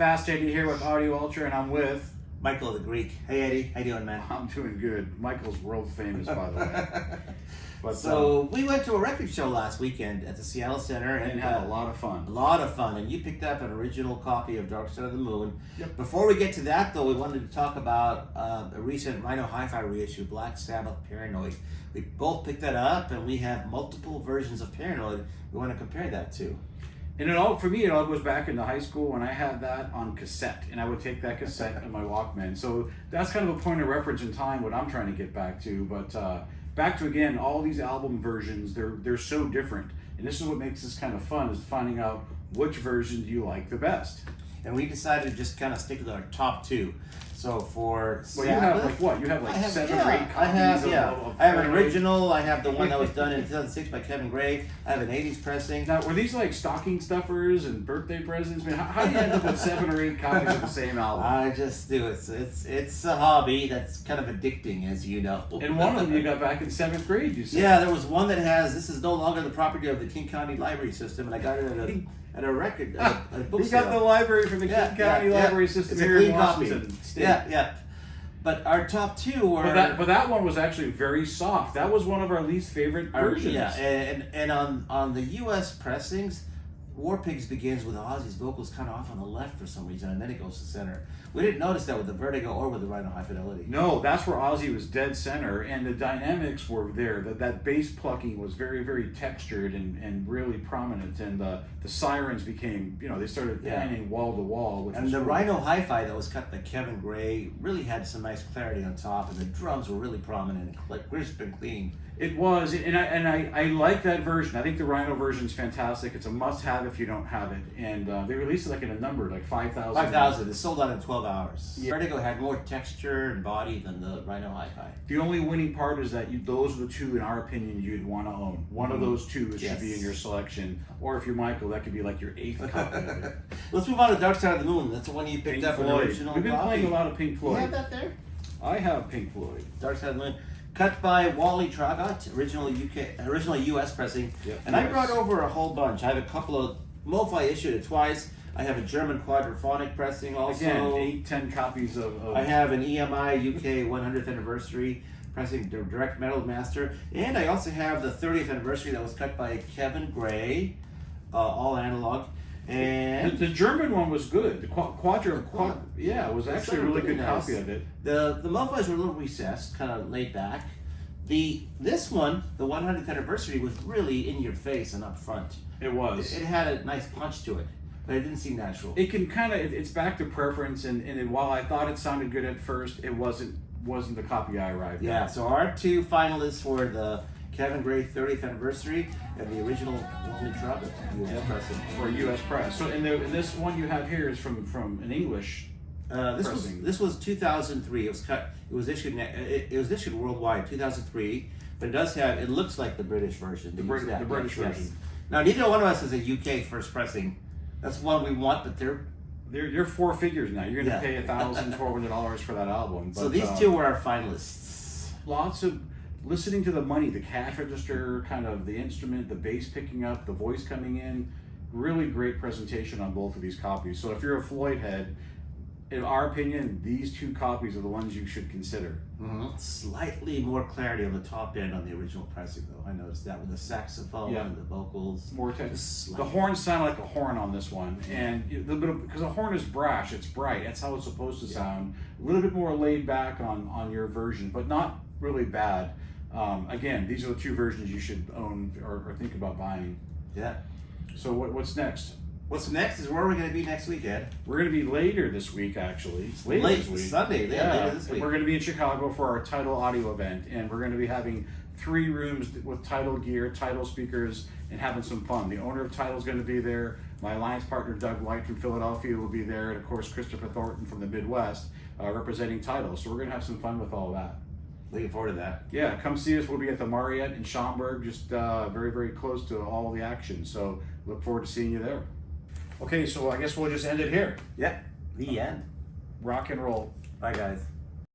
Fast Eddie here with Audio Ultra, and I'm with Michael the Greek. Hey Eddie, how you doing, man? I'm doing good. Michael's world famous, by the way. But, so we went to a record show last weekend at the Seattle Center and had a lot of fun. A lot of fun, and you picked up an original copy of Dark Side of the Moon. Yep. Before we get to that, though, we wanted to talk about a recent Rhino Hi-Fi reissue, Black Sabbath Paranoid. We both picked that up, and we have multiple versions of Paranoid we want to compare that to. And it all, for me, it all goes back into high school when I had that on cassette, and I would take that cassette in my Walkman. So that's kind of a point of reference in time, what I'm trying to get back to. But back to, again, all these album versions, they're so different. And this is what makes this kind of fun, is finding out which version do you like the best. And we decided to just kind of stick with our top two. So for well, Sabbath, you have like what? You have like 7 or 8 copies I have an Paranoid? original. I have the one that was done in 2006 by Kevin Gray. I have an 80s pressing. Now, were these like stocking stuffers and birthday presents? I mean, how do you end up with 7 or 8 copies of the same album? I just do it. It's a hobby that's kind of addicting, as you know. And one of them you got back in 7th grade, you said. Yeah, there was one that has, this is no longer the property of the King County Library System, and I got it at a record, at a book He sale. got the library from the King County Library System It's a here clean in Washington copy. State. Yeah. But our top two were... But that one was actually very soft. That was one of our least favorite versions. Yeah, and on the U.S. pressings, War Pigs begins with Ozzy's vocals kind of off on the left for some reason, and then it goes to center. We didn't notice that with the Vertigo or with the Rhino High Fidelity. No, that's where Ozzy was dead center, and the dynamics were there. That bass plucking was very, very textured and really prominent, and the sirens became, they started hanging wall to wall. And the Rhino Hi-Fi that was cut by Kevin Gray really had some nice clarity on top, and the drums were really prominent, like crisp and clean. It was, and I like that version. I think the Rhino version is fantastic. It's a must-have if you don't have it. And they released it like in a number, like 5,000. 5,000. It sold out in 12 hours. Yeah. Vertigo had more texture and body than the Rhino Hi-Fi. The only winning part is that those are the two, in our opinion, you'd want to own. One of those two should be in your selection. Or if you're Michael, that could be like your 8th copy of it. Let's move on to Dark Side of the Moon. That's the one you picked up. Floyd. Original We've been playing a lot of Pink Floyd. You have that there? I have Pink Floyd. Dark Side of the Moon. Cut by Wally Traugott, originally U.S. pressing. Yep, and I brought over a whole bunch. I have a couple of MoFi issued it twice. I have a German quadraphonic pressing also. Again, 8-10 copies of... I have an EMI UK 100th anniversary pressing direct metal master. And I also have the 30th anniversary that was cut by Kevin Gray, all analog. And the German one was good. The it was actually a really good copy of it. The MoFis were a little recessed, kind of laid back. This one, the 100th anniversary, was really in your face and up front. It was. It had a nice punch to it, but it didn't seem natural. It can kind of, it's back to preference, and while I thought it sounded good at first, it wasn't the copy I arrived at. Yeah, so our two finalists were the Kevin Gray 30th anniversary and the original Wally Traugott U.S. pressing. For a U.S. press. So, and this one you have here is from an English pressing. This was 2003. It was cut. It was issued worldwide 2003. But it does have. It looks like the British version. The British version. Yes. Now neither one of us is a UK first pressing. That's one we want, but you're 4 figures now. You're going to pay $1,000, $1,200 for that album. But, so these two were our finalists. Lots of listening to the money, the cash register, kind of the instrument, the bass picking up, the voice coming in. Really great presentation on both of these copies. So if you're a Floyd head, in our opinion, these 2 copies are the ones you should consider. Slightly more clarity on the top end on the original pressing, though. I noticed that with the saxophone and the vocals. More the horns sound like a horn on this one, and because a horn is brash, it's bright. That's how it's supposed to sound. A little bit more laid back on your version, but not really bad. Again, these are the 2 versions you should own or think about buying. Yeah. So what's next? What's next is where are we going to be next week, Ed? We're going to be later this week, actually. Later this week. Sunday. Later this week. We're going to be in Chicago for our TIDAL audio event, and we're going to be having 3 rooms with TIDAL gear, TIDAL speakers, and having some fun. The owner of TIDAL is going to be there. My alliance partner, Doug White from Philadelphia, will be there, and of course, Christopher Thornton from the Midwest, representing TIDAL. So we're going to have some fun with all that. Looking forward to that. Yeah, come see us. We'll be at the Marriott in Schaumburg, just very, very close to all the action. So look forward to seeing you there. Okay, so I guess we'll just end it here. Yeah, the end. Rock and roll. Bye, guys.